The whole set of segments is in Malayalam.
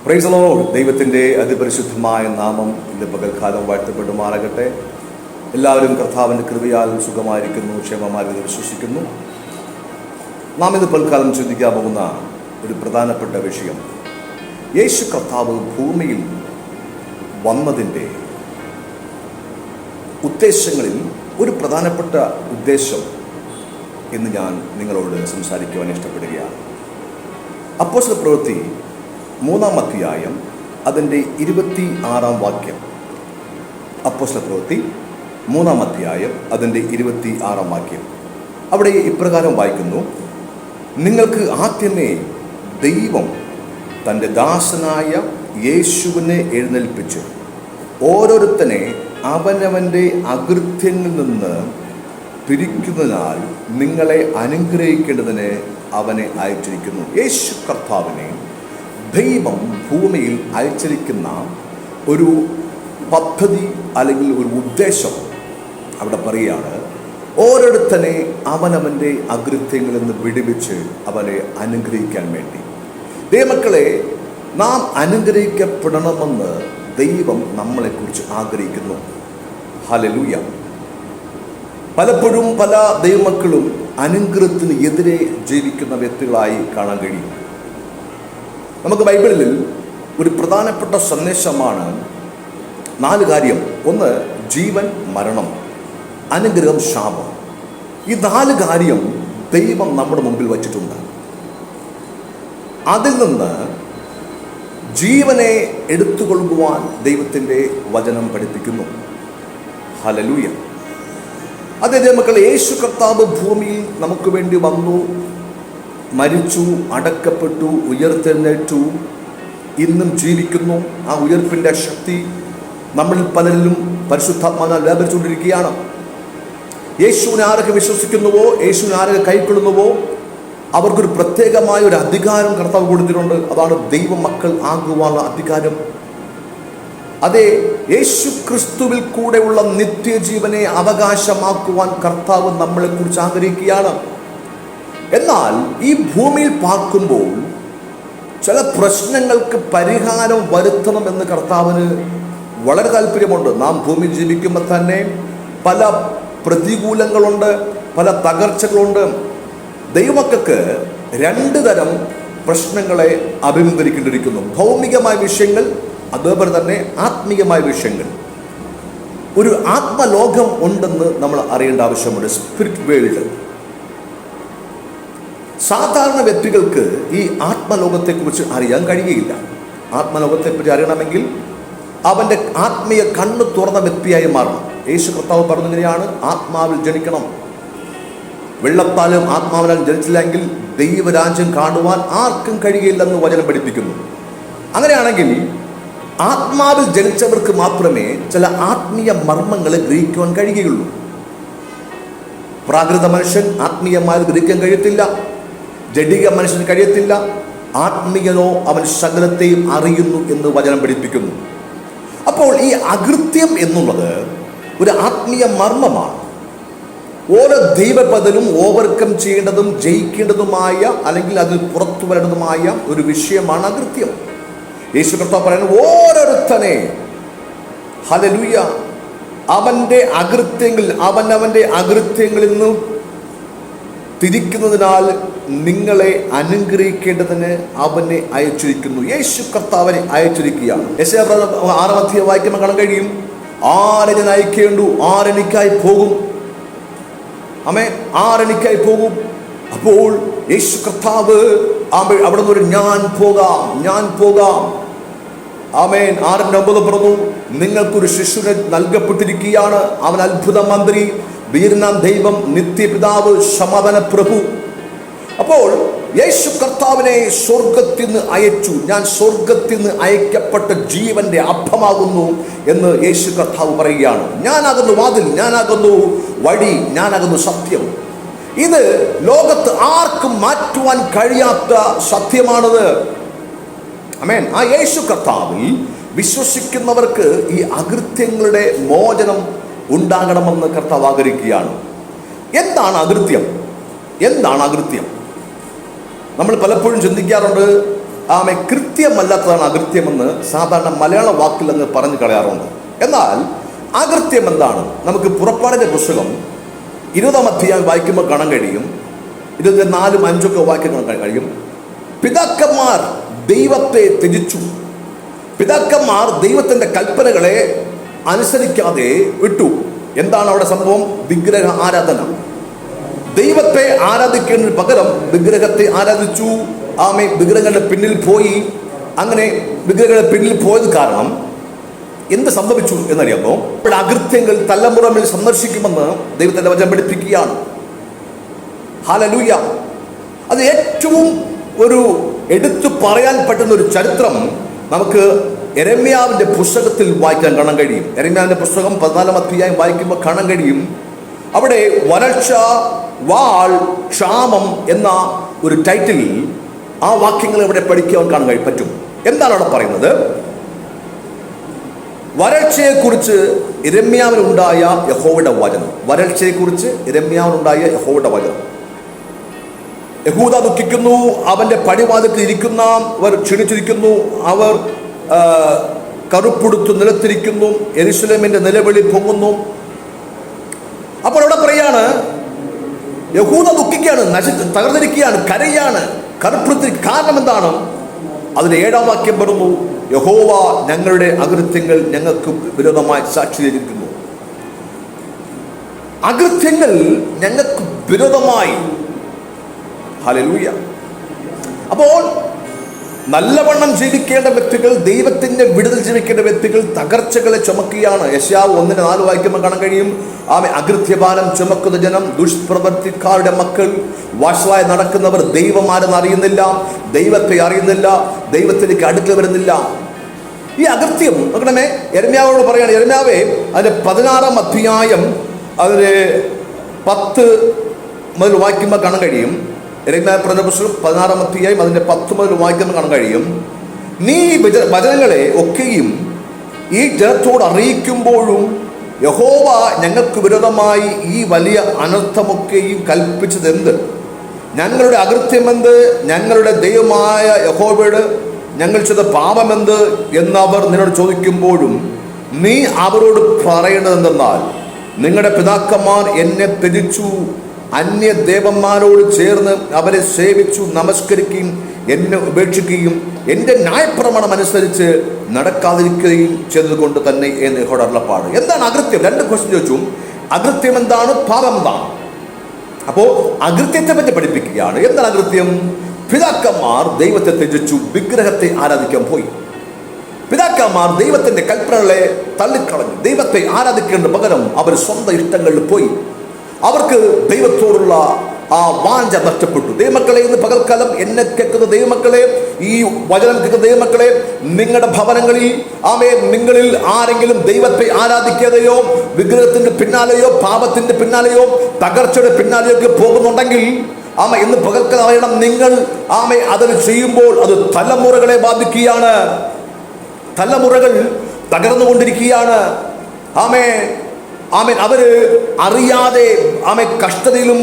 Price the Lord. ദൈവത്തിൻ്റെ അതിപരിശുദ്ധമായ നാമം ഇന്ന് പകൽക്കാലം വാഴ്ത്തപ്പെടുമാറാകട്ടെ. എല്ലാവരും കർത്താവിൻ്റെ കൃപയാൽ സുഖമായിരിക്കുന്നു, ക്ഷേമമായിരിക്കുന്നു വിശ്വസിക്കുന്നു. നാം ഇന്ന് പകൽക്കാലം ചിന്തിക്കാൻ പോകുന്ന ഒരു പ്രധാനപ്പെട്ട വിഷയം, യേശു കർത്താവ് ഭൂമിയിൽ വന്നതിൻ്റെ ഉദ്ദേശങ്ങളിൽ ഒരു പ്രധാനപ്പെട്ട ഉദ്ദേശം എന്ന് ഞാൻ നിങ്ങളോട് സംസാരിക്കുവാൻ ഇഷ്ടപ്പെടുകയാണ്. അപ്പോസ്തല പ്രവൃത്തി 3-ാം അധ്യായം അതിൻ്റെ 26-ാം വാക്യം. അപ്പോസ്തല പ്രവൃത്തി 3-ാം അധ്യായം അതിൻ്റെ 26-ാം വാക്യം. അവിടെ ഇപ്രകാരം വായിക്കുന്നു: നിങ്ങൾക്ക് ആദ്യമേ ദൈവം തൻ്റെ ദാസനായ യേശുവിനെ എഴുന്നേൽപ്പിച്ച് ഓരോരുത്തനെ അവനവൻ്റെ അകൃത്യങ്ങളിൽ നിന്ന് പിരിക്കുന്നതിനാൽ നിങ്ങളെ അനുഗ്രഹിക്കേണ്ടതിന് അവനെ അയച്ചിരിക്കുന്നു. യേശു കർത്താവിനെ ദൈവം ഭൂമിയിൽ അയച്ചിരിക്കുന്ന ഒരു പദ്ധതി അല്ലെങ്കിൽ ഒരു ഉദ്ദേശം അവിടെ പറയുകയാണ്. ഓരോരുത്തനെ അവനവൻ്റെ അകൃത്യങ്ങളിൽ നിന്ന് വിടുവിച്ച് അവനെ അനുഗ്രഹിക്കാൻ വേണ്ടി. ദൈവമക്കളെ, നാം അനുഗ്രഹിക്കപ്പെടണമെന്ന് ദൈവം നമ്മളെക്കുറിച്ച് ആഗ്രഹിക്കുന്നു. ഹല്ലേലൂയ. പലപ്പോഴും പല ദൈവമക്കളും അനുഗ്രഹത്തിന് എതിരെ ജീവിക്കുന്ന വ്യക്തികളായി കാണാൻ കഴിയും. നമുക്ക് ബൈബിളിൽ ഒരു പ്രധാനപ്പെട്ട സന്ദേശമാണ് 4 കാര്യം. ഒന്ന്, ജീവൻ, മരണം, അനുഗ്രഹം, ശാപം. ഈ 4 കാര്യം ദൈവം നമ്മുടെ മുമ്പിൽ വച്ചിട്ടുണ്ട്. അതിൽ നിന്ന് ജീവനെ എടുത്തുകൊള്ളുവാൻ ദൈവത്തിൻ്റെ വചനം പഠിപ്പിക്കുന്നു. ഹല്ലേലൂയ. അതേ ദൈവമക്കളെ, യേശു കർത്താവ് ഭൂമിയിൽ നമുക്ക് വേണ്ടി വന്നു, മരിച്ചു, അടക്കപ്പെട്ടു, ഉയർത്തെഴുന്നേറ്റു, ഇന്നും ജീവിക്കുന്നു. ആ ഉയർപ്പിൻ്റെ ശക്തി നമ്മളിൽ പലരിലും പരിശുദ്ധാത്മാവിനാൽ വ്യാപരിച്ചുകൊണ്ടിരിക്കുകയാണ്. യേശുവിനെ ആരൊക്കെ വിശ്വസിക്കുന്നുവോ, യേശുവിനെ ആരൊക്കെ കൈക്കൊള്ളുന്നുവോ, അവർക്കൊരു പ്രത്യേകമായ ഒരു അധികാരം കർത്താവ് കൊടുത്തിട്ടുണ്ട്. അതാണ് ദൈവ മക്കൾ ആകുവാനുള്ള അധികാരം. അതെ, യേശു ക്രിസ്തുവിൽ കൂടെയുള്ള നിത്യജീവനെ അവകാശമാക്കുവാൻ കർത്താവ് നമ്മളെക്കുറിച്ച് ആഗ്രഹിക്കുകയാണ്. എന്നാൽ ഈ ഭൂമിയിൽ പാർക്കുമ്പോൾ ചില പ്രശ്നങ്ങൾക്ക് പരിഹാരം വരുത്തണമെന്ന് കർത്താവിന് വളരെ താല്പര്യമുണ്ട്. നാം ഭൂമിയിൽ ജീവിക്കുമ്പോൾ തന്നെ പല പ്രതികൂലങ്ങളുണ്ട്, പല തകർച്ചകളുണ്ട്. ദൈവമക്കൾക്ക് 2 തരം പ്രശ്നങ്ങളെ അഭിമുഖീകരിക്കേണ്ടിയിരിക്കുന്നു. ഭൗമികമായ വിഷയങ്ങൾ, അതേപോലെ തന്നെ ആത്മീയമായ വിഷയങ്ങൾ. ഒരു ആത്മലോകം ഉണ്ടെന്ന് നമ്മൾ അറിയേണ്ട ആവശ്യമുണ്ട്. Spirit world. സാധാരണ വ്യക്തികൾക്ക് ഈ ആത്മലോകത്തെക്കുറിച്ച് അറിയാൻ കഴിയുകയില്ല. ആത്മലോകത്തെപ്പറ്റി അറിയണമെങ്കിൽ അവൻ്റെ ആത്മീയ കണ്ണ് തുറന്ന വ്യക്തിയായി മാറണം. യേശു കർത്താവ് പറഞ്ഞിങ്ങനെയാണ്: ആത്മാവിൽ ജനിക്കണം. വെള്ളത്താലും ആത്മാവിനാൽ ജനിച്ചില്ലെങ്കിൽ ദൈവരാജ്യം കാണുവാൻ ആർക്കും കഴിയില്ലെന്ന് വചനം പഠിപ്പിക്കുന്നു. അങ്ങനെയാണെങ്കിൽ ആത്മാവിൽ ജനിച്ചവർക്ക് മാത്രമേ ചില ആത്മീയ മർമ്മങ്ങളെ ഗ്രഹിക്കുവാൻ കഴിയുകയുള്ളൂ. പ്രാകൃത മനുഷ്യൻ ആത്മീയമായി ഗ്രഹിക്കാൻ കഴിയത്തില്ല. ജഡിക മനുഷ്യന് കഴിയത്തില്ല. ആത്മീയനോ അവൻ സകലത്തെയും അറിയുന്നു എന്ന് വചനം പഠിപ്പിക്കുന്നു. അപ്പോൾ ഈ അകൃത്യം എന്നുള്ളത് ഒരു ആത്മീയ മർമ്മമാണ്. ഓരോ ദൈവപദലും ഓവർകം ചെയ്യേണ്ടതും ജയിക്കേണ്ടതുമായ, അല്ലെങ്കിൽ അതിൽ പുറത്തു വരേണ്ടതുമായ ഒരു വിഷയമാണ് അകൃത്യം. യേശു കർത്താവ് പറയുന്നത്, ഓരോരുത്തനെ, ഹല്ലേലൂയ, അവൻ്റെ അകൃത്യങ്ങളിൽ നിന്ന് തിരിക്കുന്നതിനാൽ നിങ്ങളെ അനുഗ്രഹിക്കേണ്ടതിന് അവനെ അയച്ചിരിക്കുന്നു. യേശു കർത്താവിനെ അയച്ചിരിക്കുകയാണ്. യെശയ്യാ 6-ാം അധ്യായം വായിക്കുമ്പോൾ കാണാൻ കഴിയും: ആരെ ഞാൻ അയക്കേണ്ടു, ആരെനിക്കായി പോകും. ആമേൻ, ആരെനിക്കായി പോകും. അപ്പോൾ യേശു കർത്താവ് അവിടെ നിന്ന് ഞാൻ പോകാം. ആമേൻ. 6:9 പറഞ്ഞു: നിങ്ങൾക്കൊരു ശിശുവിനെ നൽകപ്പെട്ടിരിക്കുകയാണ്. അവൻ അത്ഭുത മന്ത്രി, വീരനാം ദൈവം, നിത്യപിതാവ്, സമാധാന പ്രഭു. അപ്പോൾ യേശു കർത്താവിനെ സ്വർഗത്തിൽ നിന്ന് അയച്ചു. ഞാൻ സ്വർഗത്തിൽ നിന്ന് അയക്കപ്പെട്ട ജീവന്റെ അപ്പമാകുന്നു എന്ന് യേശു കർത്താവ് പറയുകയാണ്. ഞാനാകുന്നു വാതിൽ, ഞാനാകുന്നു വഴി, ഞാനാകുന്നു സത്യം. ഇത് ലോകത്ത് ആർക്കും മാറ്റുവാൻ കഴിയാത്ത സത്യമാണത്. ആമേൻ. ആ യേശു കർത്താവിൽ വിശ്വസിക്കുന്നവർക്ക് ഈ അകൃത്യങ്ങളുടെ മോചനം ഉണ്ടാകണമെന്ന് കർത്താവ് ആഗ്രഹിക്കുകയാണ്. എന്താണ് അകൃത്യം? നമ്മൾ പലപ്പോഴും ചിന്തിക്കാറുണ്ട്, കൃത്യമല്ലാത്തതാണ് അകൃത്യമെന്ന് സാധാരണ മലയാള വാക്കിൽ അങ്ങ് പറഞ്ഞു കളയാറുണ്ട്. എന്നാൽ അകൃത്യം എന്താണ്? നമുക്ക് പുറപ്പാടിൻ്റെ പുസ്തകം 20-ാം അധ്യായം വായിക്കുമ്പോൾ കാണാൻ കഴിയും. 4-5 വായിക്കാൻ കഴിയും. പിതാക്കന്മാർ ദൈവത്തെ ത്യജിച്ചു. പിതാക്കന്മാർ ദൈവത്തിൻ്റെ കൽപ്പനകളെ അനുസരിക്കാതെ വിട്ടു. എന്താണ് അവിടെ സംഭവം? വിഗ്രഹ ആരാധന. ദൈവത്തെ ആരാധിക്കുന്നതിന് പകരം വിഗ്രഹത്തെ ആരാധിച്ചു. വിഗ്രഹങ്ങളുടെ പിന്നിൽ പോയി. അങ്ങനെ വിഗ്രഹങ്ങളുടെ പിന്നിൽ പോയത് കാരണം എന്ത് സംഭവിച്ചു എന്നറിയാമോ? ഇവിടെ അകൃത്യങ്ങൾ തലമുറയിൽ സന്ദർശിക്കുമെന്ന് ദൈവത്തിന്റെ വചനം പഠിപ്പിക്കുകയാണ്. ഹല്ലേലൂയ. അത് ഏറ്റവും ഒരു എടുത്തു പറയാൻ പറ്റുന്ന ഒരു ചരിത്രം നമുക്ക് യെരമ്യാവിന്റെ പുസ്തകത്തിൽ വായിക്കാൻ കാണാൻ കഴിയും. യെരമ്യാവിന്റെ പുസ്തകം 14-ാം അധ്യായം വായിക്കുമ്പോൾ കാണാൻ കഴിയും. അവിടെ വരൾച്ച, വാൾ, ക്ഷാമം എന്ന ഒരു ടൈറ്റിലിൽ ആ വാക്യങ്ങൾ ഇവിടെ പഠിക്കാൻ കാണാൻ പറ്റും. എന്താണ് അവിടെ പറയുന്നത്? വരൾച്ചയെക്കുറിച്ച് യിരെമ്യാവിനുണ്ടായ യഹോവയുടെ വചനം. വരൾച്ചയെക്കുറിച്ച് യിരെമ്യാവിനുണ്ടായ യഹോവയുടെ വചനം. യഹൂദ ദുഃഖിക്കുന്നു, അവന്റെ പടിവാതിൽക്കൽ ഇരിക്കുന്നവർ ക്ഷീണിച്ചിരിക്കുന്നു, അവർ കറുപ്പുടുത്തു നിലത്തിരിക്കുന്നു, യെരൂശലേമിന്റെ നിലവിളി പൊങ്ങുന്നു. അപ്പോൾ അവിടെ പറയാണ്, യഹൂദ ദുഃഖിക്കുകയാണ്, തകർന്നിരിക്കുകയാണ്, കരയാണ്, കറുപ്പുടുത്തി. കാരണം എന്താണ്? അതിന് 7-ാം വാക്യം പറഞ്ഞു, യഹോവ ഞങ്ങളുടെ അകൃത്യങ്ങൾ ഞങ്ങൾക്ക് വിരോധമായി സാക്ഷീകരിക്കുന്നു. അകൃത്യങ്ങൾ ഞങ്ങൾക്ക് വിരോധമായി. ഹല്ലേലൂയ. അപ്പോൾ നല്ലവണ്ണം ജീവിക്കേണ്ട വ്യക്തികൾ, ദൈവത്തിന്റെ വിടുതൽ ജീവിക്കേണ്ട വ്യക്തികൾ തകർച്ചകളെ ചുമക്കുകയാണ്. യെശയ്യാവ് 1:4 വായിക്കുമ്പോൾ കാണാൻ കഴിയും, അകൃത്യഭാരം ചുമക്കുന്ന ജനം, ദുഷ്പ്രവർത്തിക്കാരുടെ മക്കൾ, വഷളായി നടക്കുന്നവർ ദൈവമാരെന്ന് അറിയുന്നില്ല, ദൈവത്തെ അറിയുന്നില്ല, ദൈവത്തിലേക്ക് അടുക്കൽ വരുന്നില്ല. ഈ അകൃത്യം നോക്കണമേ. യെരമ്യാവോട് പറയാണ്, യെരമ്യാവേ, അതിന്റെ 16-ാം അധ്യായം അതിന് 10 മുതൽ വായിക്കുമ്പോൾ കാണാൻ കഴിയും. യെരമ്യാവ് പ്രവചന പുസ്തകം 16-ാം അധ്യായം അതിന്റെ 10 മുതൽ വായിക്കുമ്പോൾ കാണാൻ കഴിയും. നീ വചനങ്ങളെ ഒക്കെയും ഈ ജനത്തോട് അറിയിക്കുമ്പോഴും യഹോവ ഞങ്ങൾക്ക് വിരോധമായി ഈ വലിയ അനർത്ഥമൊക്കെയും കൽപ്പിച്ചത് എന്ത്? ഞങ്ങളുടെ അകൃത്യമെന്ത്? ഞങ്ങളുടെ ദൈവമായ യഹോവയോട് ഞങ്ങൾ ചെയ്ത പാപമെന്ത് എന്നവർ നിന്നോട് ചോദിക്കുമ്പോഴും നീ അവരോട് പറയേണ്ടതെന്തെന്നാൽ, നിങ്ങളുടെ പിതാക്കന്മാർ എന്നെ ത്യജിച്ചു, അന്യ ദേവന്മാരോട് ചേർന്ന് അവരെ സേവിച്ചു, നമസ്കരിക്കുകയും എന്നെ ഉപേക്ഷിക്കുകയും എൻ്റെ ന്യായപ്രമാണം അനുസരിച്ച് നടക്കാതിരിക്കുകയും ചെയ്തതുകൊണ്ട് തന്നെ എന്ന് യഹോവയുടെ അരുളപ്പാട്. എന്താണ് അകൃത്യം? 2 ക്വസ്റ്റ്യൻ ചോദിച്ചു. അകൃത്യം എന്താണ്? പാപം എന്താണ്? അപ്പോൾ അകൃത്യത്തെ പറ്റി പഠിപ്പിക്കുകയാണ്. എന്താണ് അകൃത്യം? പിതാക്കന്മാർ ദൈവത്തെ ത്യജിച്ചു, വിഗ്രഹത്തെ ആരാധിക്കാൻ പോയി. പിതാക്കന്മാർ ദൈവത്തിന്റെ കൽപ്പനകളെ തള്ളിക്കളഞ്ഞു. ദൈവത്തെ ആരാധിക്കേണ്ട പകരം അവർ സ്വന്തം ഇഷ്ടങ്ങളിൽ പോയി. അവർക്ക് ദൈവത്തോടുള്ള ആ വാഞ്ച നഷ്ടപ്പെട്ടു. ദൈവമക്കളെ, ഇന്ന് പകൽക്കാലം എന്നെ കേൾക്കുന്ന ദൈവമക്കളെ, ഈ വചനം കേൾക്കുന്ന ദൈവമക്കളെ, നിങ്ങളുടെ ഭവനങ്ങളിൽ നിങ്ങളിൽ ആരെങ്കിലും ദൈവത്തെ ആരാധിക്കാതെയോ വിഗ്രഹത്തിന്റെ പിന്നാലെയോ പാപത്തിന്റെ പിന്നാലെയോ തകർച്ചയുടെ പിന്നാലെയൊക്കെ പോകുന്നുണ്ടെങ്കിൽ ഇന്ന് പകൽക്കാലം അറിയണം, നിങ്ങൾ അതിന് ചെയ്യുമ്പോൾ അത് തലമുറകളെ ബാധിക്കുകയാണ്. തലമുറകൾ തകർന്നുകൊണ്ടിരിക്കുകയാണ്. അവര് അറിയാതെ കഷ്ടതയിലും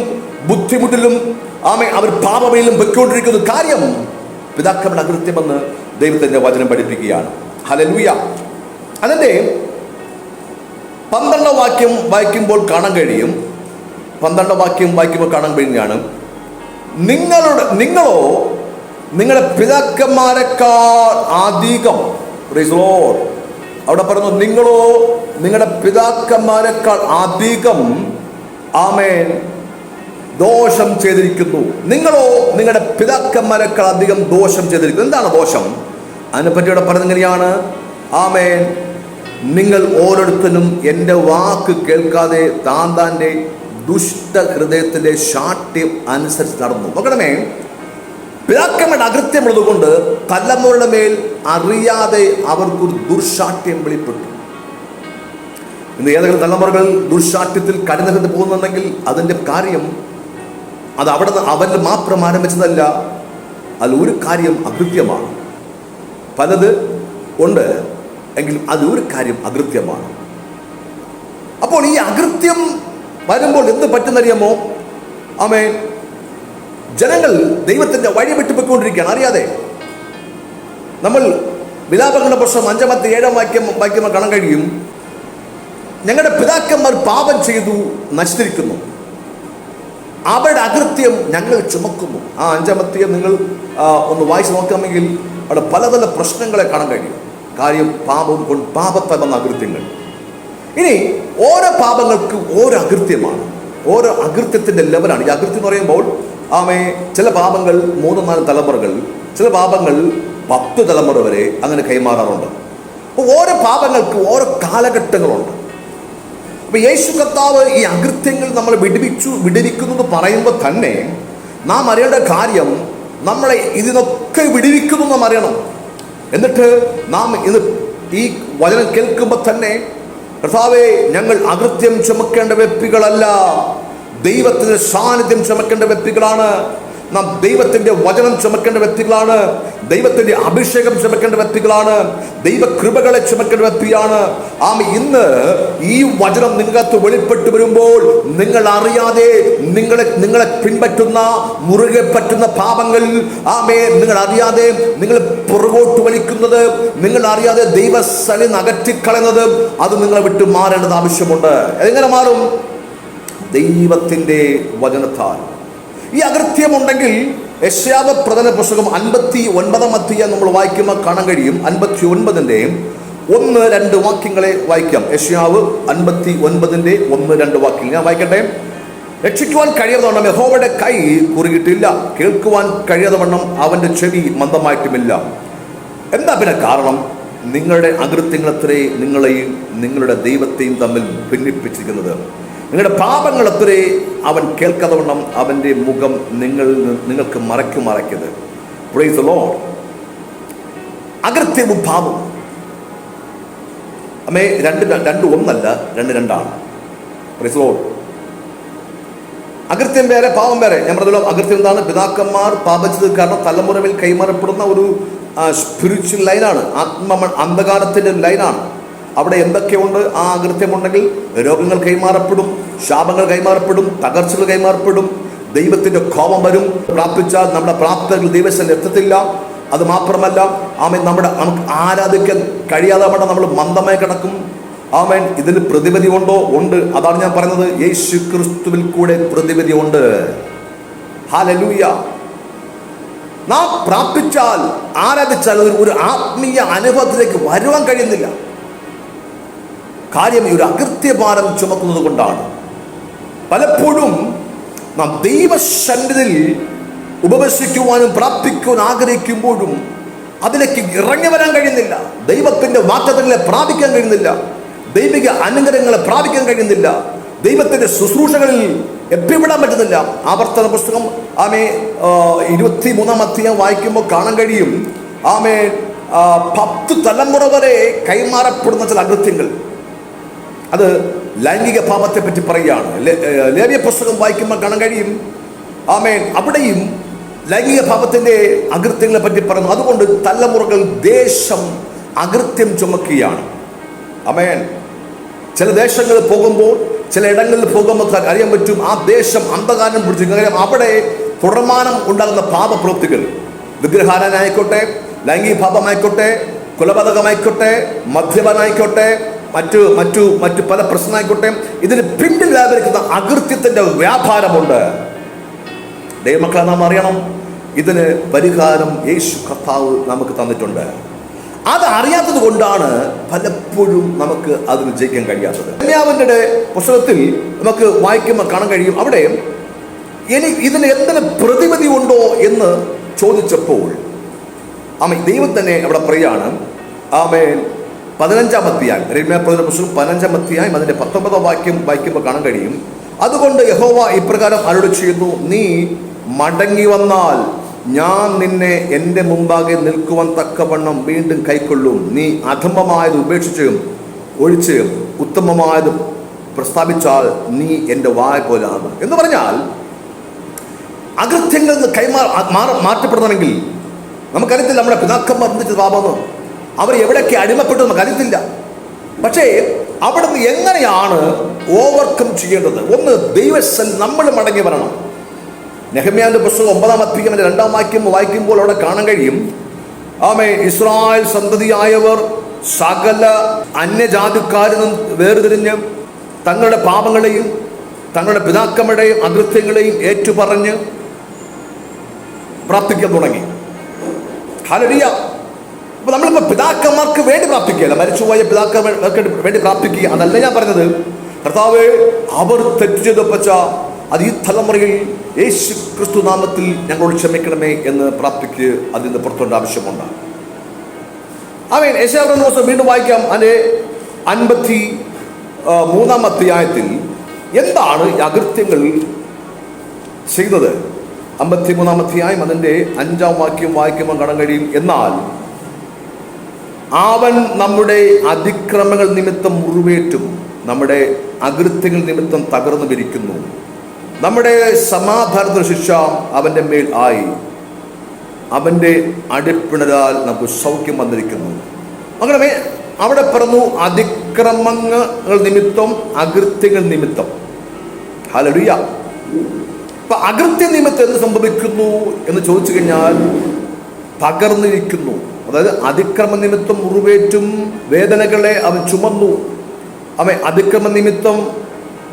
ബുദ്ധിമുട്ടിലും അവർ പാപമയിലും പൊയ്ക്കൊണ്ടിരിക്കുന്ന കാര്യം പിതാക്കളുടെ അകൃത്യമെന്ന് ദൈവത്തിന്റെ വചനം പഠിപ്പിക്കുകയാണ്. ഹല്ലേലൂയ. അതിന്റെ 12-ാം വാക്യം വായിക്കുമ്പോൾ കാണാൻ കഴിയും. 12-ാം വാക്യം വായിക്കുമ്പോൾ കാണാൻ കഴിയുകയാണ്, നിങ്ങളോ നിങ്ങളുടെ പിതാക്കന്മാരെക്കാൾ അധികം. Price the Lord. അവിടെ പറയുന്നു, നിങ്ങളോ നിങ്ങളുടെ പിതാക്കന്മാരെക്കാൾ അധികം ദോഷം ചെയ്തിരിക്കുന്നു. നിങ്ങളോ നിങ്ങളുടെ പിതാക്കന്മാരെക്കാൾ അധികം ദോഷം ചെയ്തിരിക്കുന്നു. എന്താണ് ദോഷം? അതിനെപ്പറ്റി ഇവിടെ പറയുന്നത് എങ്ങനെയാണ്? നിങ്ങൾ ഓരോരുത്തരും എൻ്റെ വാക്ക് കേൾക്കാതെ താന്താൻ്റെ ദുഷ്ടഹൃദയത്തിൻ്റെ ശാഠ്യം അനുസരിച്ച് നടന്നു. നോക്കണമേ, പിതാക്കന്മാരുടെ അകൃത്യമുള്ളത് കൊണ്ട് തലമുറയുടെ മേൽ അറിയാതെ അവർക്കൊരു ദുർശാഠ്യം വെളിപ്പെട്ടു. ഇന്ന് ഏതെങ്കിലും തലമുറകൾ ദുർശാഠ്യത്തിൽ കടന്നു പോകുന്നുണ്ടെങ്കിൽ അതിൻ്റെ കാര്യം അത് അവരിൽ മാത്രം ആരംഭിച്ചതല്ല. അതിലൊരു കാര്യം അകൃത്യമാണ്. പലത് ഉണ്ട് എങ്കിലും അതിലൊരു കാര്യം അകൃത്യമാണ്. അപ്പോൾ ഈ അകൃത്യം വരുമ്പോൾ എന്ത് പറ്റുന്നറിയാമോ? ജനങ്ങൾ ദൈവത്തിന്റെ വഴി വിട്ടുപോയിക്കൊണ്ടിരിക്കുകയാണ് അറിയാതെ. നമ്മൾ വിലാപങ്ങളുടെ പുസ്തകം 5-7 വാക്യം കാണാൻ കഴിയും. ഞങ്ങളുടെ പിതാക്കന്മാർ പാപം ചെയ്തു നശിച്ചിരിക്കുന്നു, അവരുടെ അകൃത്യം ഞങ്ങൾ ചുമക്കുന്നു. ആ 5 നിങ്ങൾ ഒന്ന് വായിച്ച് നോക്കാമെങ്കിൽ അവിടെ പല പ്രശ്നങ്ങളെ കാണാൻ കഴിയും. കാര്യം പാപം കൊണ്ട് പാപത്തെ വന്ന അകൃത്യങ്ങൾ. ഇനി ഓരോ പാപങ്ങൾക്ക് ഓരോ അകൃത്യമാണ്, ഓരോ അകൃത്യത്തിൻ്റെ ലെവലാണ്. ഈ അകൃത്യം എന്ന് പറയുമ്പോൾ ചില പാപങ്ങൾ 3-4 തലമുറകൾ, ചില പാപങ്ങൾ 10 തലമുറ വരെ അങ്ങനെ കൈമാറാറുണ്ട്. അപ്പോൾ ഓരോ പാപങ്ങൾക്ക് ഓരോ കാലഘട്ടങ്ങളുണ്ട്. അപ്പോൾ യേശു കർത്താവ് ഈ അകൃത്യങ്ങൾ നമ്മൾ വിടുവിക്കുന്നു എന്ന് പറയുമ്പോൾ തന്നെ നാം അറിയേണ്ട കാര്യം, നമ്മളെ ഇതിനൊക്കെ വിടുവിക്കുന്നു നാം അറിയണം. എന്നിട്ട് നാം ഇത് ഈ വചനം കേൾക്കുമ്പോൾ തന്നെ, കർത്താവേ, ഞങ്ങൾ അകൃത്യം ചുമക്കേണ്ട വ്യക്തികളല്ല, ദൈവത്തിൻ്റെ സാന്നിധ്യം ചുമക്കേണ്ട വ്യക്തികളാണ്. നാം ദൈവത്തിൻ്റെ വചനം ചുമക്കേണ്ട വ്യക്തികളാണ്, ദൈവത്തിൻ്റെ അഭിഷേകം ചുമക്കേണ്ട വ്യക്തികളാണ്, ദൈവകൃപകളെ ചുമക്കേണ്ട വ്യക്തിയാണ്. ഇന്ന് ഈ വചനം നിങ്ങൾക്ക് വെളിപ്പെട്ട് വരുമ്പോൾ നിങ്ങൾ അറിയാതെ നിങ്ങളെ പിൻപറ്റുന്ന മുറുകെ പറ്റുന്ന പാപങ്ങൾ, നിങ്ങൾ അറിയാതെ നിങ്ങൾ പുറകോട്ട് വലിക്കുന്നത്, നിങ്ങൾ അറിയാതെ ദൈവസ്ഥലിൽ നിന്ന് അകറ്റിക്കളയുന്നത്, അത് നിങ്ങളെ വിട്ട് മാറേണ്ടത് ആവശ്യമുണ്ട്. എങ്ങനെ മാറും? ദൈവത്തിൻ്റെ വചനത്താൽ. ഈ അകൃത്യമുണ്ടെങ്കിൽ യെശയ്യാവ് പ്രവചന പുസ്തകം 59 നമ്മൾ വായിക്കുമ്പോൾ കാണാൻ കഴിയും. 59-ന്റെ 1-2 വാക്യങ്ങളെ വായിക്കാം. യെശയ്യാവ് 59-ന്റെ 1-2 വാക്യങ്ങൾ ഞാൻ വായിക്കട്ടെ. രക്ഷിക്കുവാൻ കഴിയാതെ വണ്ണം യഹോവയുടെ കൈ കുറുകിയിട്ടില്ല, കേൾക്കുവാൻ കഴിയാതെ വണ്ണം അവൻ്റെ ചെവി മന്ദമായിട്ടുമില്ല. എന്താ പിന്നെ കാരണം? നിങ്ങളുടെ അകൃത്യങ്ങളത്രേ നിങ്ങളെയും നിങ്ങളുടെ ദൈവത്തെയും തമ്മിൽ ഭിന്നിപ്പിച്ചിരിക്കുന്നത്. നിങ്ങളുടെ പാപങ്ങളത്രേ അവൻ കേൾക്കാതെ വണ്ണം അവൻ്റെ മുഖം നിങ്ങൾക്ക് മറയ്ക്കരുത്. Praise the Lord. അകൃത്യവും പാപവും രണ്ട് ഒന്നല്ല, 2 പ്രൈസ് ദി ലോർഡ്. അകൃത്യം വേറെ, പാപം വേറെ. ഞാൻ പറഞ്ഞല്ലോ, അകൃത്യം എന്താണ്? പിതാക്കന്മാർ പാപിച്ചത് കാരണം തലമുറയിൽ കൈമാറപ്പെടുന്ന ഒരു സ്പിരിച്വൽ ലൈനാണ്, അന്ധകാരത്തിൻ്റെ ലൈനാണ്. അവിടെ എന്തൊക്കെയുണ്ട്? ആ അകൃത്യമുണ്ടെങ്കിൽ രോഗങ്ങൾ കൈമാറപ്പെടും, ശാപങ്ങൾ കൈമാറപ്പെടും, തകർച്ചകൾ കൈമാറപ്പെടും, ദൈവത്തിൻ്റെ കോപം വരും. പ്രാർത്ഥിച്ചാൽ നമ്മുടെ പ്രാർത്ഥനകൾ ദൈവസ്ഥലിൽ എത്തത്തില്ല. അത് മാത്രമല്ല, നമുക്ക് ആരാധിക്കാൻ കഴിയാതെ നമ്മൾ മന്ദമായി കിടക്കും. ഇതിന് പ്രതിവിധി ഉണ്ടോ? ഉണ്ട്. അതാണ് ഞാൻ പറയുന്നത്, യേശു ക്രിസ്തുവിൽ കൂടെ പ്രതിവിധി ഉണ്ട്. ഹല്ലേലൂയ. നാം പ്രാർത്ഥിച്ചാൽ, ആരാധിച്ചാൽ ഒരു ആത്മീയ അനുഭവത്തിലേക്ക് വരുവാൻ കഴിയുന്നില്ല. കാര്യം ഈ ഒരു അകൃത്യഭാരം ചുമക്കുന്നത് കൊണ്ടാണ്. പലപ്പോഴും നാം ദൈവസന്നിധിയിൽ ഉപവസിക്കുവാനും പ്രാർത്ഥിക്കുവാനും ആഗ്രഹിക്കുമ്പോഴും അതിലേക്ക് ഇറങ്ങി വരാൻ കഴിയുന്നില്ല. ദൈവത്തിൻ്റെ വാഗ്ദത്തങ്ങളെ പ്രാപിക്കാൻ കഴിയുന്നില്ല, ദൈവിക അനുഗ്രഹങ്ങളെ പ്രാപിക്കാൻ കഴിയുന്നില്ല, ദൈവത്തിൻ്റെ ശുശ്രൂഷകളിൽ എത്തിപ്പെടാൻ പറ്റുന്നില്ല. ആവർത്തന പുസ്തകം 23 വായിക്കുമ്പോൾ കാണാൻ കഴിയും. 10 തലമുറ വരെ കൈമാറപ്പെടുന്ന ചില അകൃത്യങ്ങൾ. അത് ലൈംഗിക പാപത്തെ പറ്റി പറയുകയാണ്. ലേവ്യ പുസ്തകം വായിക്കുമ്പോൾ കാണാൻ കഴിയും. അവിടെയും ലൈംഗിക പാപത്തിൻ്റെ അകൃത്യങ്ങളെ പറ്റി പറയുന്നു. അതുകൊണ്ട് തലമുറകൾ, ദേശം അകൃത്യം ചുമക്കുകയാണ്. ചില ദേശങ്ങളിൽ പോകുമ്പോൾ, ചില ഇടങ്ങളിൽ പോകുമ്പോൾ അറിയാൻ പറ്റും, ആ ദേശം അന്ധകാരം പിടിച്ചു. അവിടെ തുടർമാനം ഉണ്ടാകുന്ന പാപപ്രവൃത്തികൾ, വിഗ്രഹാരാധനയായിക്കോട്ടെ, ലൈംഗിക പാപമായിക്കോട്ടെ, കൊലപാതകമായിക്കോട്ടെ, മദ്യപാനായിക്കോട്ടെ, മറ്റു പല പ്രശ്നമായിക്കോട്ടെ, ഇതിന് പിന്നിൽ വ്യാപരിക്കുന്ന അകൃത്യത്തിൻ്റെ വ്യാപാരമുണ്ട്. ദൈവമക്കളെ, നാം അറിയണം, ഇതിന് പരിഹാരം യേശു കർത്താവ് നമുക്ക് തന്നിട്ടുണ്ട്. അത് അറിയാത്തത് കൊണ്ടാണ് പലപ്പോഴും നമുക്ക് അതിന് ജയിക്കാൻ കഴിയാത്തത്. യെരമ്യാവിന്റെ പുസ്തകത്തിൽ നമുക്ക് വായിക്കുമ്പോൾ കാണാൻ കഴിയും. അവിടെ ഇതിന് എന്തിന് പ്രതിവിധി ഉണ്ടോ എന്ന് ചോദിച്ചപ്പോൾ ദൈവം തന്നെ അവിടെ പറയാണ്. 15-ാം അധ്യായം, യെരമ്യാപ്രവചന പുസ്തകം 15-ാം അധ്യായം അതിൻ്റെ 19-ാം വാക്യം വായിക്കുമ്പോൾ കാണാൻ കഴിയും. അതുകൊണ്ട് യഹോവ ഇപ്രകാരം അരുളി ചെയ്യുന്നു, നീ മടങ്ങി വന്നാൽ ഞാൻ നിന്നെ എൻ്റെ മുമ്പാകെ നിൽക്കുവാൻ തക്കവണ്ണം വീണ്ടും കൈക്കൊള്ളും. നീ അധമമായത് ഒഴിച്ച് ഉത്തമമായത് പ്രസ്താവിച്ചാൽ നീ എൻ്റെ വായ പോലാണ്. എന്ന് പറഞ്ഞാൽ, അകൃത്യങ്ങളിൽ നിന്ന് മാറ്റപ്പെടണമെങ്കിൽ നമുക്കറിയത്തില്ല നമ്മുടെ പിതാക്കന്മാർ എന്തിച്ച പാപമെന്ന്, അവർ എവിടെയൊക്കെ അടിമപ്പെട്ടു എന്ന് കരുത്തില്ല. പക്ഷേ അവിടെ നിന്ന് എങ്ങനെയാണ് ഓവർകം ചെയ്യേണ്ടത്? ഒന്ന്, ദൈവസ്ഥലിൽ നമ്മൾ മടങ്ങി വരണം. നെഹമ്യാവിന്റെ പുസ്തകം 9-ാം അധ്യായം 2-ാം വാക്യം വായിക്കുമ്പോൾ അവിടെ കാണാൻ കഴിയും. ആമേൻ, ഇസ്രായേൽ സന്തതിയായവർ സകല അന്യജാതിക്കാരിൽ നിന്നും വേർതിരിഞ്ഞ് തങ്ങളുടെ പാപങ്ങളെയും തങ്ങളുടെ പിതാക്കന്മാരുടെയും അകൃത്യങ്ങളെയും ഏറ്റുപറഞ്ഞ് പ്രാർത്ഥിക്കാൻ തുടങ്ങി. ഹല്ലേലൂയ. അപ്പൊ നമ്മളിപ്പോ പിതാക്കന്മാർക്ക് വേണ്ടി പ്രാർത്ഥിക്കുകയല്ല, മരിച്ചുപോയ പിതാക്കന്മാർക്ക് വേണ്ടി പ്രാർത്ഥിക്കുക, അതല്ല ഞാൻ പറഞ്ഞത്. കർത്താവേ, അവർ തെറ്റ് ചെയ്തപ്പച്ച അത് ഈ തലമുറയിൽ യേശു ക്രിസ്തു നാമത്തിൽ ഞങ്ങളോട് ക്ഷമിക്കണമേ എന്ന് പ്രാർത്ഥിക്കുക. അതിന് പുറത്തുകൊണ്ട് ആവശ്യമുണ്ട്. ആമേൻ. യെശയ്യാ ദിവസം വീണ്ടും വായിക്കാം. അതിന്റെ 53-ാം അധ്യായത്തിൽ എന്താണ് അകൃത്യങ്ങൾ ചെയ്യുന്നത്? 53-ാം അധ്യായം അതിന്റെ 5-ാം വാക്യം വായിക്കുമ്പോൾ കാണാൻ കഴിയും. എന്നാൽ അവൻ നമ്മുടെ അതിക്രമങ്ങൾ നിമിത്തം മുറിവേറ്റും നമ്മുടെ അകൃത്യങ്ങൾ നിമിത്തം തകർന്നു വിരിക്കുന്നു. നമ്മുടെ സമാധാനത്തിന് ശിക്ഷ അവന്റെ മേൽ ആയി, അവന്റെ അടിപ്പിണരാൽ നമുക്ക് സൗഖ്യം വന്നിരിക്കുന്നു. അങ്ങനെ അവിടെ പറഞ്ഞു അതിക്രമങ്ങൾ നിമിത്തം അകൃത്യങ്ങൾ നിമിത്തം. ഹല്ലേലൂയ. അപ്പൊ അകൃത്യ നിമിത്തം എന്ത് സംഭവിക്കുന്നു എന്ന് ചോദിച്ചു കഴിഞ്ഞാൽ തകർന്നിരിക്കുന്നു. അതായത് അതിക്രമ നിമിത്തം മുറിവേറ്റും വേദനകളെ അവൻ ചുമന്നു. അവൻ അതിക്രമ നിമിത്തം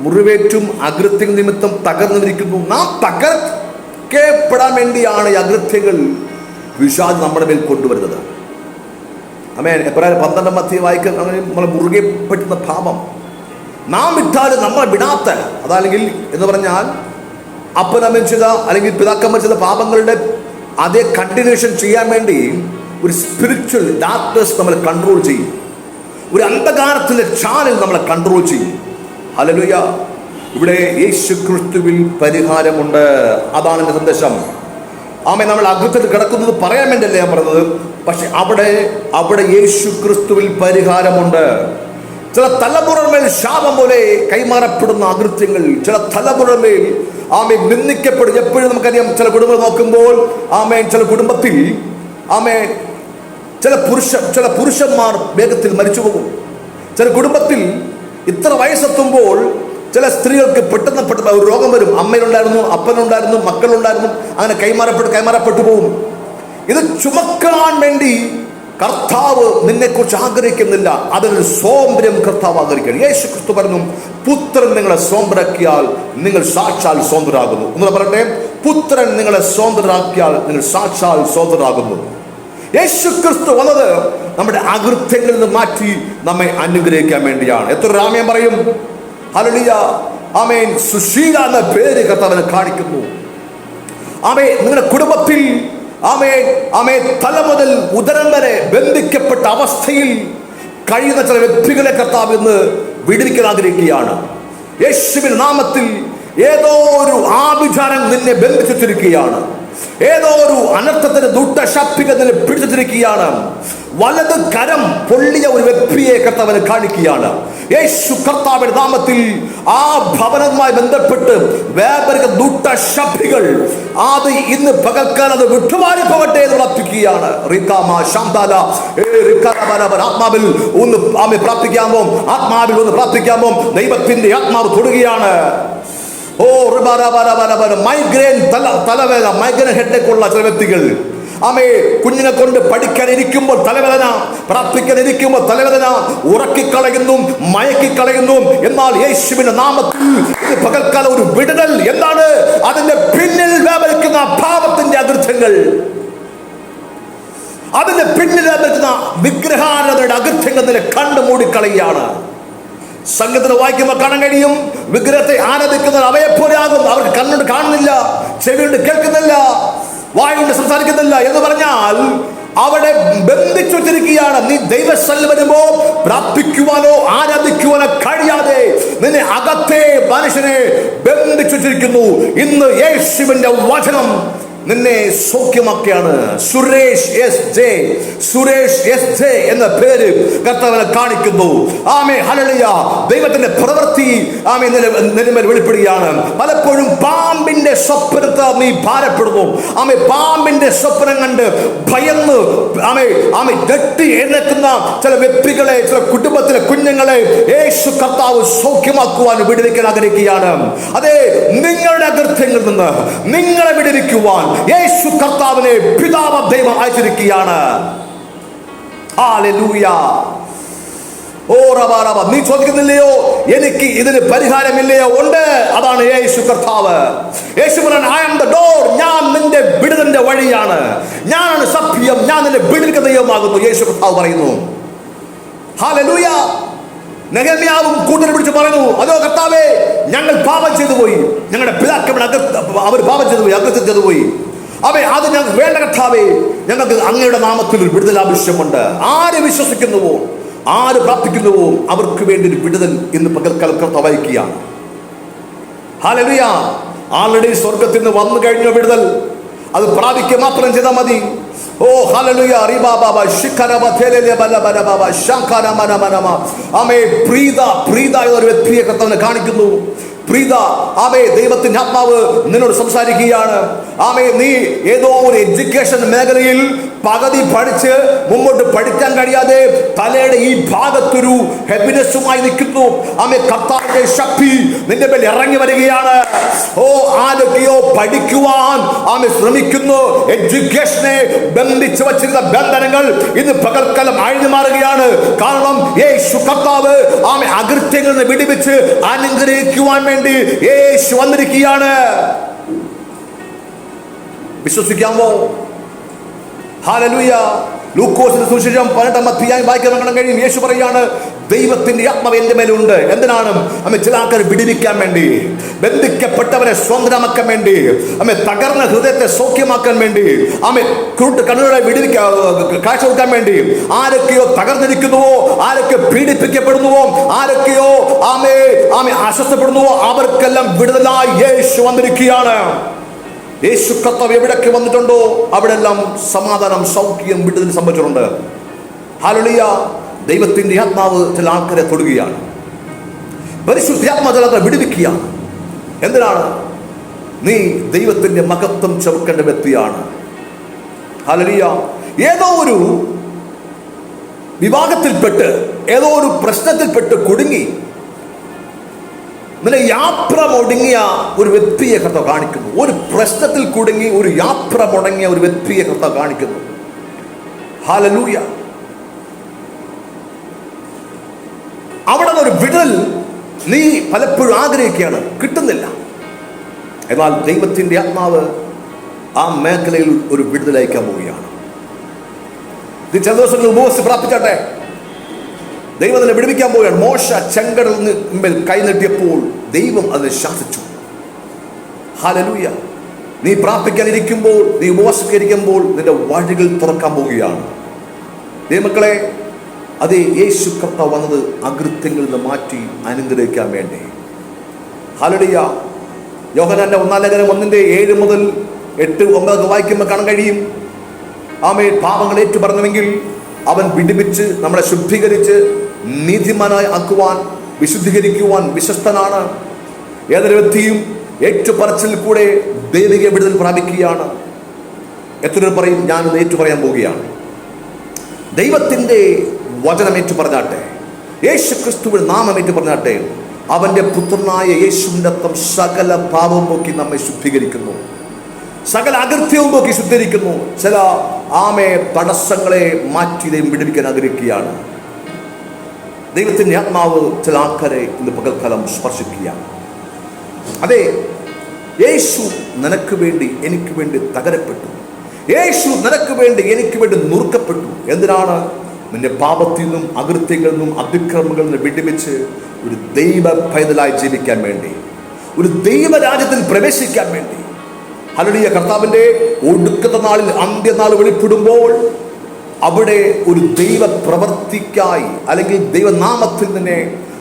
മുറിവേറ്റും അകൃത്യ നിമിത്തം തകർന്നിരിക്കുന്നു. നാം തകർക്കപ്പെടാൻ വേണ്ടിയാണ് ഈ അകൃത്യങ്ങൾ പിശാച് നമ്മുടെ മേൽ കൊണ്ടുവരുന്നത്. ആമേൻ. എബ്രായർ 12-ാം അധ്യായം വായിക്കാൻ അങ്ങനെ നമ്മളെ മുറുകെ പറ്റുന്ന പാപം നാം വിട്ടാലും നമ്മളെ വിടാത്ത, അതല്ലെങ്കിൽ എന്ന് പറഞ്ഞാൽ അപ്പനമ്മൻ ചെയ്ത അല്ലെങ്കിൽ പിതാക്കന്മാർ ചെയ്ത പാപങ്ങളുടെ അതേ കണ്ടിന്യൂഷൻ ചെയ്യാൻ വേണ്ടി ഒരു സ്പിരിച്വൽ ഡാർക്ക്നെസ് നമ്മളെ കൺട്രോൾ ചെയ്യും. ഒരു അന്ധകാരത്തിന്റെ ചാനൽ നമ്മളെ കൺട്രോൾ ചെയ്യും. ഹല്ലേലൂയ. ഇവിടെ യേശു ക്രിസ്തുവിൽ പരിഹാരമുണ്ട്. അതാണ് എൻ്റെ സന്ദേശം. ആമേൻ. നമ്മൾ അകൃത്യത്തിൽ കിടക്കുന്നത് പറയാൻ വേണ്ടിയല്ലേ ഞാൻ പറഞ്ഞത്. പക്ഷെ അവിടെ യേശു ക്രിസ്തുവിൽ പരിഹാരമുണ്ട്. ചില തലമുറമേൽ ശാപം പോലെ കൈമാറപ്പെടുന്ന അകൃത്യങ്ങൾ ചില തലമുറമേൽ ആമേൻ നിന്ദിക്കപ്പെടും. എപ്പോഴും നമുക്കറിയാം, ചില കുടുംബം നോക്കുമ്പോൾ ആമേൻ ചില കുടുംബത്തിൽ ആമേൻ ചില പുരുഷന്മാർ വേഗത്തിൽ മരിച്ചു പോകും. ചില കുടുംബത്തിൽ ഇത്ര വയസ്സെത്തുമ്പോൾ ചില സ്ത്രീകൾക്ക് പെട്ടെന്ന് ഒരു രോഗം വരും. അമ്മയിലുണ്ടായിരുന്നു, അപ്പനുണ്ടായിരുന്നു, മക്കളുണ്ടായിരുന്നു, അങ്ങനെ കൈമാറപ്പെട്ടു പോകും. ഇത് ചുമക്കാൻ വേണ്ടി കർത്താവ് നിന്നെക്കുറിച്ച് ആഗ്രഹിക്കുന്നില്ല. അതിനൊരു സ്വാതന്ത്ര്യം കർത്താവ് ആഗ്രഹിക്കണം. യേശു ക്രിസ്തു പറഞ്ഞു, പുത്രൻ നിങ്ങളെ സ്വതന്ത്രരാക്കിയാൽ നിങ്ങൾ സാക്ഷാൽ സ്വതന്ത്രരാകുന്നു. എന്ന് പറയട്ടെ, പുത്രൻ നിങ്ങളെ സ്വതന്ത്രരാക്കിയാൽ നിങ്ങൾ സാക്ഷാൽ സ്വതന്ത്രരാകുന്നു. യേശു ക്രിസ്തു വന്നത് നമ്മുടെ അകൃത്യങ്ങളിൽ നിന്ന് മാറ്റി നമ്മെ അനുഗ്രഹിക്കാൻ വേണ്ടിയാണ്. എത്ര രാമയം പറയും. ഹല്ലേലൂയ. ആമേൻ. സുശീല എന്ന പേര് കർത്താവിനെ കാണിക്കുന്നു. ആമേൻ. നിങ്ങളുടെ കുടുംബത്തിൽ ആമേൻ തല മുതൽ ഉദരം വരെ ബന്ധിക്കപ്പെട്ട അവസ്ഥയിൽ കഴിയുന്ന ചില വ്യക്തികളെ കർത്താവ് ഇന്ന് വിടുവിക്കാൻ ആഗ്രഹിക്കുകയാണ്. യേശുവിന്റെ നാമത്തിൽ ഏതോ ഒരു ആഭിചാരം നിന്നെ ബന്ധിച്ചിരിക്കുകയാണ്. ഏതോ ഒരു അനർത്ഥത്തിന് ദുഷ്ടശക്തികൾ നിന്നെ പിടിച്ചിരിക്കുകയാണ്. വലത് കരം പൊള്ളിയ ഒരു വ്യക്തിയെ കർത്താവിനെ കാണിക്കുകയാണ്. യേശു കർത്താവിന്റെ നാമത്തിൽ ആ ഭവനവുമായി ബന്ധപ്പെട്ട് വ്യാപരിക ദുഷ്ടശക്തികൾ അത് ഇന്ന് പകൽക്കാലം അത് വിട്ടുമാറി പോകട്ടെ എന്ന് പ്രാർത്ഥിക്കുകയാണ്. ആത്മാവിൽ ഒന്ന് പ്രാർത്ഥിക്കാമോ ദൈവത്തിന്റെ ആത്മാവ് തൊടുകയാണ്. മൈഗ്രെയിൻ തലവേദന, മൈഗ്രെയിൻ ഹെഡേക്കുള്ള ചില വ്യക്തികൾ കുഞ്ഞിനെ കൊണ്ട് പഠിക്കാൻ ഇരിക്കുമ്പോൾ തലവേദന, പ്രാർത്ഥിക്കാൻ ഇരിക്കുമ്പോൾ തലവേദന, ഉറക്കിക്കളയുന്നു, മയക്കിക്കളയുന്നു. എന്നാൽ യേശുവിന്റെ നാമത്തിൽ ഇത് പകൽക്കാലം ഒരു വിടുതൽ. എന്താണ് അതിന്റെ പിന്നിൽ വ്യാപരിക്കുന്ന പാപത്തിന്റെ അകൃത്യങ്ങൾ, അതിന്റെ പിന്നിൽ വ്യാപരിക്കുന്ന വിഗ്രഹാരാധനയുടെ അകൃത്യങ്ങൾ നിന്നെ കണ്ടുമൂടിക്കളയാണ്. സംഗീതത്തിൽ വായിക്കുമ്പോൾ കാണാൻ കഴിയും, വിഗ്രഹത്തെ ആരാധിക്കുന്നവർ അവയെപ്പോലെയാകും. അവർക്ക് കണ്ണുകൊണ്ട് കാണുന്നില്ല, ചെവികൊണ്ട് കേൾക്കുന്നില്ല, വായുകൊണ്ട് സംസാരിക്കുന്നില്ല എന്ന് പറഞ്ഞാൽ അവിടെ ബന്ധിച്ചു വെച്ചിരിക്കുകയാണ്. നീ ദൈവസ്ഥലിൽ വരുമ്പോ പ്രാർത്ഥിക്കുവാനോ ആരാധിക്കുവാനോ കഴിയാതെ നിന്നെ അകത്തെ മനുഷ്യനെ ബന്ധിച്ചു വെച്ചിരിക്കുന്നു. ഇന്ന് യേശുവിന്റെ വചനം നിന്നെ സൗഖ്യമാക്കിയാണ്. സുരേഷ് എസ് ജെ എന്ന പേര് കർത്താവിനെ കാണിക്കുന്നു. ആമേൻ. ഹല്ലേലൂയ. ദൈവത്തിന്റെ പ്രവൃത്തി ആമേൻ നിന്നെ വെളിപ്പെടുകയാണ്. പലപ്പോഴും പാമ്പിന്റെ സ്വപ്നത്തെ നീ ഭാരപ്പെടുന്നു. ആമേൻ. പാമ്പിന്റെ സ്വപ്നം കണ്ട് ഭയന്ന് ആമേൻ ഞെട്ടി എഴുന്നേൽക്കുന്ന ചില വ്യക്തികളെ, ചില കുടുംബത്തിലെ കുഞ്ഞുങ്ങളെ യേശു കർത്താവ് സൗഖ്യമാക്കുവാൻ വിടുവിക്കാൻ ആഗ്രഹിക്കുകയാണ്. അതെ, നിങ്ങളുടെ അകൃത്യങ്ങളിൽ നിന്ന് നിങ്ങളെ വിടുവിക്കുവാൻ യേശു കർത്താവിനെ പിതാവ് ദൈവം അയച്ചിരിക്കുകയാണ്. ഹല്ലേലൂയ. നീ ചോദിക്കുന്നില്ലയോ എനിക്ക് ഇതിന് പരിഹാരമില്ലയോ? ഉണ്ട്. അതാണ് യേശു കർത്താവ്. യേശു പറയുന്നു, I am the door. ഞാൻ നിന്റെ വിടുതലിന്റെ വഴിയാണ്, ഞാനാണ് സത്യം, ഞാൻ നിന്റെ വിടുതൽ ദൈവമാകുന്നു. യേശു കർത്താവ് പറയുന്നു. ഹല്ലേലൂയ. നെഹെമ്യാവും കൂട്ടരെ പിടിച്ച് പറയുന്നു, അതോ കർത്താവേ, ഞങ്ങൾ പാപം ചെയ്തു പോയി, ഞങ്ങളുടെ പിതാക്കൾ അവർ പാപം ചെയ്തു പോയി, അകൃത്യം ചെയ്തു പോയി. അത് ഞങ്ങൾക്ക് വേണ്ട കർത്താവേ, ഞങ്ങൾക്ക് അങ്ങയുടെ നാമത്തിൽ ഒരു വിടുതൽ ആവശ്യമുണ്ട്. ആര് വിശ്വസിക്കുന്നുവോ, ആര് പ്രാർത്ഥിക്കുന്നുവോ അവർക്ക് വേണ്ടി ഒരു വിടുതൽ ഇന്ന് പകൽക്കാലം കർത്താവ് അയക്കുകയാണ്. ഹല്ലേലൂയ. ആൾറെഡി സ്വർഗത്തിൽ നിന്ന് വന്നു കഴിഞ്ഞ വിടുതൽ അത് പ്രാപിക്കുക മാത്രം ചെയ്താൽ മതി. ഓ ഹല്ലേലൂയ. പ്രീത എന്നൊരു വ്യക്തിയെ കർത്താവിനെ കാണിക്കുന്നു. പ്രീത, ദൈവത്തിന്റെ ആത്മാവ് നിന്നോട് സംസാരിക്കുകയാണ്. നീ ഏതോ ഒരു എഡ്യൂക്കേഷൻ മേഖലയിൽ പകുതി പഠിച്ച് മുമ്പോട്ട് പഠിക്കാൻ കഴിയാതെ തലയുടെ ഈ ഭാഗത്തൊരു ഹെപ്പിനെസ്സുമായി നിൽക്കുന്നു. കർത്താവിന്റെ ശക്തി നിന്റെ മേൽ ഇറങ്ങി വരികയാണ്. ആരൊക്കെയോ പഠിക്കുവാൻ ശ്രമിക്കുന്നു. എഡ്യൂക്കേഷനെ ബന്ധിച്ചു വച്ചിരുന്ന ബന്ധനങ്ങൾ ഇന്ന് പകൽക്കാലം അഴിഞ്ഞു മാറുകയാണ്. കാരണം യേശു കർത്താവ് അകൃത്യങ്ങളിൽ നിന്ന് വിടുവിച്ച് അനുഗ്രഹിക്കുവാൻ വേണ്ടി യേശു വന്നിരിക്കുകയാണ്. വിശ്വസിക്കാമോ? ഹല്ലേലൂയ. ലൂക്കോസിന്റെ സുവിശേഷം 18-ാം അധ്യായം വായിക്കാൻ കഴിയും. യേശു പറയാണ്, ദൈവത്തിന്റെ ആത്മാവ് എന്റെ മേലുണ്ട്. എന്തിനാണ്? ചില ആൾക്കാരെ വിടുവിക്കാൻ വേണ്ടി, ബന്ധിക്കപ്പെട്ടവരെ സ്വതന്ത്രമാക്കാൻ വേണ്ടി, തകർന്ന ഹൃദയത്തെ സൗഖ്യമാക്കാൻ വേണ്ടി, കണ്ണുകളെ കാഴ്ച കൊടുക്കാൻ വേണ്ടി. ആരൊക്കെയോ തകർന്നിരിക്കുന്നുവോ, ആരൊക്കെ പീഡിപ്പിക്കപ്പെടുന്നുവോ, ആരൊക്കെയോ അസ്വസ്ഥപ്പെടുന്നുവോ അവർക്കെല്ലാം വിടുതലായി യേശു വന്നിരിക്കുകയാണ്. യേശു കർത്താവ് എവിടൊക്കെ വന്നിട്ടുണ്ടോ അവിടെ എല്ലാം സമാധാനം, സൗഖ്യം, വിടുതൽ സംഭവിച്ചിട്ടുണ്ട്. ഹല്ലേലൂയ. ദൈവത്തിന്റെ ആത്മാവ് ചില ആൾക്കാരെ തൊടുകയാണ്. പരിശുദ്ധാത്മാവ് ചിലരെ വിടുവിക്കുകയാണ്. എന്തിനാണ്? നീ ദൈവത്തിന്റെ മഹത്വം ചുമക്കേണ്ട വ്യക്തിയാണ്. ഹല്ലേലൂയ. ഏതോ ഒരു വിവാഹത്തിൽപ്പെട്ട്, ഏതോ ഒരു പ്രശ്നത്തിൽപ്പെട്ട് കുടുങ്ങി നിന്നെ യാത്ര മുടങ്ങിയ ഒരു വ്യക്തിയെ കർത്താവ് കാണിക്കുന്നു. ഒരു പ്രശ്നത്തിൽ കുടുങ്ങി ഒരു യാത്ര മുടങ്ങിയ ഒരു വ്യക്തിയെ കർത്താവ് കാണിക്കുന്നു. ഹല്ലേലൂയ. അവിടെ ഒരു വിടുതൽ നീ പലപ്പോഴും ആഗ്രഹിക്കുകയാണ്, കിട്ടുന്നില്ല. എന്നാൽ ദൈവത്തിന്റെ ആത്മാവ് ആ മേഖലയിൽ ഒരു വിടുതൽ അയക്കാൻ പോവുകയാണ്. ഇത് ചില ദിവസങ്ങൾ ഉപവസിച്ച് പ്രാർത്ഥിക്കട്ടെ. ദൈവം അതിനെ വിടുവിക്കാൻ പോവുകയാണ്. മോശ ചെങ്കടലിന് മുമ്പിൽ കൈ നീട്ടിയപ്പോൾ ദൈവം അതിനെ ശാസിച്ചു. ഹല്ലേലൂയ. നീ പ്രാർത്ഥിക്കാനിരിക്കുമ്പോൾ, നീ ഉപവസിക്കാനിരിക്കുമ്പോൾ നിന്റെ വഴികൾ തുറക്കാൻ പോവുകയാണ്. ദൈവമക്കളെ, അത് യേശു കർത്താവ് വന്നത് അകൃത്യങ്ങളിൽ നിന്ന് മാറ്റി അനുഗ്രഹിക്കാൻ വേണ്ടി. ഹല്ലേലൂയ. യോഹന്നാന്റെ 1-ാം ലേഖനം 1-ന്റെ 7 മുതൽ 8, 9 വായിക്കുമ്പോൾ കാണാൻ കഴിയും. പാപങ്ങൾ ഏറ്റു പറഞ്ഞുവെങ്കിൽ അവൻ വിടുവിച്ച് നമ്മളെ ശുദ്ധീകരിച്ച് നീതിമാനായി ആക്കുവാൻ, വിശുദ്ധീകരിക്കുവാൻ വിശ്വസ്തനാണ്. ഏതൊരു വ്യക്തിയും ഏറ്റുപറച്ചിൽ കൂടെ ദൈവിക വിടുതൽ പ്രാപിക്കുകയാണ്. എത്ര പറയും, ഞാനത് ഏറ്റുപറയാൻ പോവുകയാണ്. ദൈവത്തിന്റെ വചനം ഏറ്റുപറഞ്ഞാട്ടെ, യേശു ക്രിസ്തുവിന്റെ നാമം ഏറ്റുപറഞ്ഞാട്ടെ. അവന്റെ പുത്രനായ യേശുവിന്റെ രക്തം സകല പാപവും പോക്കി നമ്മെ ശുദ്ധീകരിക്കുന്നു, സകല അകൃത്യവും പോക്കി ശുദ്ധീകരിക്കുന്നു. ചില തടസ്സങ്ങളെ മാറ്റി ദൈവം വിടുവിക്കാൻ ആഗ്രഹിക്കുകയാണ്. ദൈവത്തിന്റെ ആത്മാവ് ചില ആൾക്കാരെ ഇന്ന് പകൽക്കാലം സ്പർശിക്കുകയാണ്. അതെ, യേശു നിനക്ക് വേണ്ടി എനിക്ക് വേണ്ടി തകരപ്പെട്ടു. യേശു നിനക്ക് വേണ്ടി എനിക്ക് വേണ്ടി നുറുക്കപ്പെട്ടു. എന്തിനാണ്? നിന്റെ പാപത്തിൽ നിന്നും അകൃത്യങ്ങളിൽ നിന്നും അതിക്രമങ്ങളിൽ നിന്ന് വിടുവിച്ച് ഒരു ദൈവ പൈതലായി ജീവിക്കാൻ വേണ്ടി, ഒരു ദൈവരാജ്യത്തിൽ പ്രവേശിക്കാൻ വേണ്ടി. ഹല്ലേലൂയ. കർത്താവിന്റെ ഒടുക്കത്തെ നാളിൽ, അന്ത്യനാൾ വെളിപ്പെടുമ്പോൾ അവിടെ ഒരു ദൈവ പ്രവർത്തിക്കായി, അല്ലെങ്കിൽ ദൈവനാമത്തിൽ നിന്നെ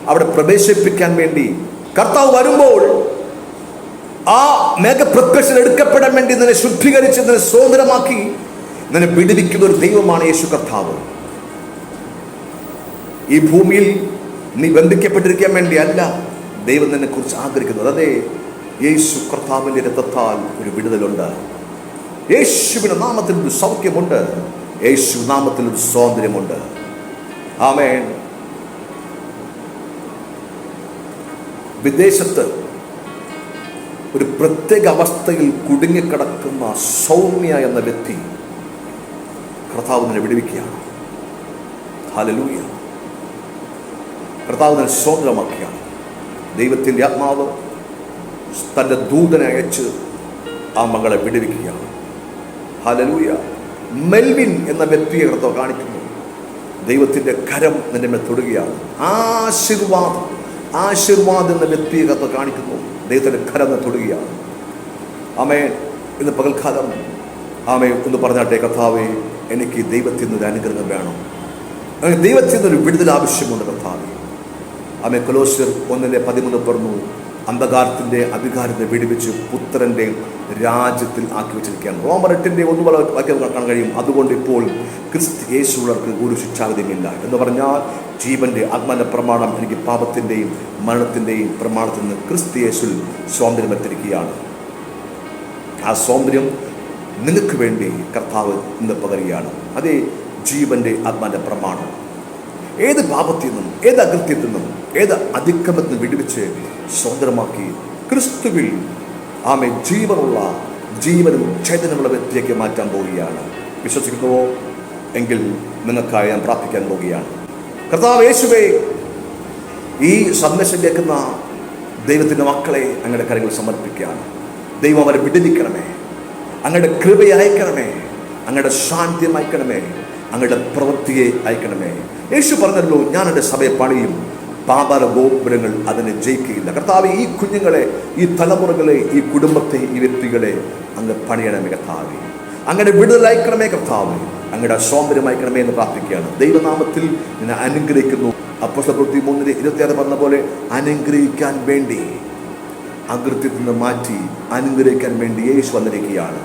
അവിടെ പ്രവേശിപ്പിക്കാൻ വേണ്ടി കർത്താവ് വരുമ്പോൾ ആ മേഘപ്രത്യക്ഷത്തിൽ എടുക്കപ്പെടാൻ വേണ്ടി നിന്നെ ശുദ്ധീകരിച്ച്, നിന്നെ സ്വതന്ത്രമാക്കി, നിന്നെ വിടുവിക്കുന്ന ഒരു ദൈവമാണ് യേശു കർത്താവ്. ഈ ഭൂമിയിൽ നീ ബന്ധിക്കപ്പെട്ടിരിക്കാൻ വേണ്ടിയല്ല ദൈവം നിന്നെ കുറിച്ച് ആഗ്രഹിക്കുന്നത്. അതെ, യേശു കർത്താവിന്റെ രക്തത്താൽ ഒരു വിടുതലുണ്ട്. യേശുവിന്റെ നാമത്തിൽ ഒരു സൗഖ്യമുണ്ട്. യേശു നാമത്തിൽ ഒരു സ്വാതന്ത്ര്യമുണ്ട്. ആമേൻ. വിദേശത്ത് ഒരു പ്രത്യേക അവസ്ഥയിൽ കുടുങ്ങിക്കിടക്കുന്ന സൗമ്യ എന്ന വ്യക്തി കർത്താവ് നിന്നെ വിടുവിക്കുകയാണ്. ഹല്ലേലൂയ. കർത്താവ് നിന്നെ സ്വതന്ത്രമാക്കിയാണ്. ദൈവത്തിൻ്റെ ആത്മാവ് തൻ്റെ ദൂതനെ അയച്ച് ആ മകളെ വിടുവിക്കുകയാണ്. ഹല്ലേലൂയ. മെൽവിൻ എന്ന വ്യക്തിയെ കർത്താവ് കാണിക്കുന്നു. ദൈവത്തിൻ്റെ കരം നിന്റെ മേൽ തൊടുകയാണ്. ആശീർവാദം എന്ന വ്യക്തിയെ കർത്താവ് കാണിക്കുന്നു. ദൈവത്തിൻ്റെ കരം തൊടുകയാണ്. ആമേൻ. ഇന്ന് പകൽക്കാലം ആമേൻ ഒന്ന് പറഞ്ഞാട്ടെ, കർത്താവേ, എനിക്ക് ദൈവത്തിൽ നിന്നൊരു അനുഗ്രഹം വേണം. അങ്ങനെ ദൈവത്തിൽ നിന്നൊരു വിടുതൽ ആവശ്യമുണ്ട് കർത്താവേ. ആമേൻ. കൊലോസ്യർ 1:13 പറഞ്ഞു, അന്ധകാരത്തിൻ്റെ അധികാരത്തെ വിടുവിച്ച് പുത്രൻ്റെ രാജ്യത്തിൽ ആക്കി വെച്ചിരിക്കുകയാണ്. റോമർ 8:1 വാക്യം കാണാൻ കഴിയും. അതുകൊണ്ട് ഇപ്പോൾ ക്രിസ്തു യേശുള്ളവർക്ക് ഒരു ശിക്ഷാവിധിയുമില്ല എന്ന് പറഞ്ഞാൽ ജീവൻ്റെ ആത്മാവിൻ്റെ പ്രമാണം എനിക്ക് പാപത്തിൻ്റെയും മരണത്തിൻ്റെയും പ്രമാണത്തിൽ നിന്ന് ക്രിസ്തു യേശുവിൽ സ്വാതന്ത്ര്യം എത്തിരിക്കുകയാണ്. ആ സ്വാതന്ത്ര്യം നിങ്ങൾക്ക് വേണ്ടി കർത്താവ് ഇന്ന് പകരുകയാണ്. അതേ ജീവൻ്റെ ആത്മാവിൻ്റെ പ്രമാണം. ഏത് പാപത്തിൽ നിന്നും, ഏത് അകൃത്യത്തിൽ നിന്നും, ഏത് അതിക്രമത്തിൽ നിന്നും വിടുവിച്ച് സ്വതന്ത്രമാക്കി ക്രിസ്തുവിൽ ആമേൻ ജീവനും ചൈതന്യമുള്ള വ്യക്തിയേക്ക് മാറ്റാൻ പോവുകയാണ്. വിശ്വസിക്കുന്നുവോ? എങ്കിൽ നിങ്ങൾക്കായി ഞാൻ പ്രാർത്ഥിക്കാൻ പോവുകയാണ്. കർത്താവ് യേശുവേ, ഈ സന്ദേശം കേൾക്കുന്ന ദൈവത്തിൻ്റെ മക്കളെ അങ്ങയുടെ കരങ്ങളിൽ സമർപ്പിക്കുകയാണ്. ദൈവം അവരെ വിടുവിക്കണമേ. അങ്ങയുടെ കൃപയെ അയക്കണമേ. അങ്ങയുടെ ശാന്തിയും അയക്കണമേ. അങ്ങയുടെ പ്രവൃത്തിയെ അയക്കണമേ. യേശു പറഞ്ഞല്ലോ, ഞാൻ എൻ്റെ സഭയെ പണിയും, പാതാള ഗോപുരങ്ങൾ അതിനെ ജയിക്കുകയില്ല. കർത്താവ്, ഈ കുഞ്ഞുങ്ങളെ, ഈ തലമുറകളെ, ഈ കുടുംബത്തെ, ഈ വ്യക്തികളെ അങ്ങ് പണിയണമേ കർത്താവേ. അങ്ങനെ വിടുതലയക്കണമേ കർത്താവേ. അങ്ങയുടെ സ്വാതന്ത്ര്യം അയക്കണമേ എന്ന് പ്രാർത്ഥിക്കുകയാണ്. ദൈവനാമത്തിൽ നിന്നെ അനുഗ്രഹിക്കുന്നു. അപ്പോസ്തലപ്രവൃത്തി 3:26 പറഞ്ഞ പോലെ അനുഗ്രഹിക്കാൻ വേണ്ടി, അകൃത്യത്തിൽ നിന്ന് മാറ്റി അനുഗ്രഹിക്കാൻ വേണ്ടി യേശു വന്നിരിക്കുകയാണ്.